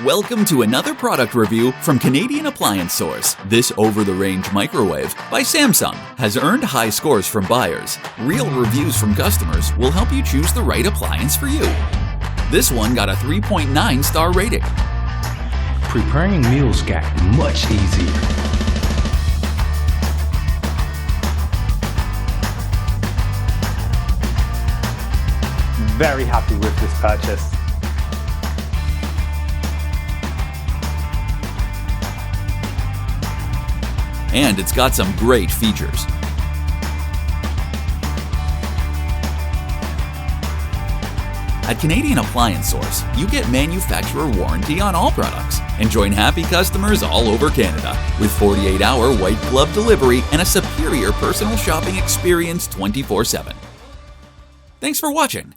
Welcome to another product review from Canadian Appliance Source. This over-the-range microwave by Samsung has earned high scores from buyers. Real reviews from customers will help you choose the right appliance for you. This one got a 3.9 star rating. Preparing meals got much easier. Very happy with this purchase. And it's got some great features. At Canadian Appliance Source, you get manufacturer warranty on all products and join happy customers all over Canada with 48-hour white glove delivery and a superior personal shopping experience 24/7. Thanks for watching.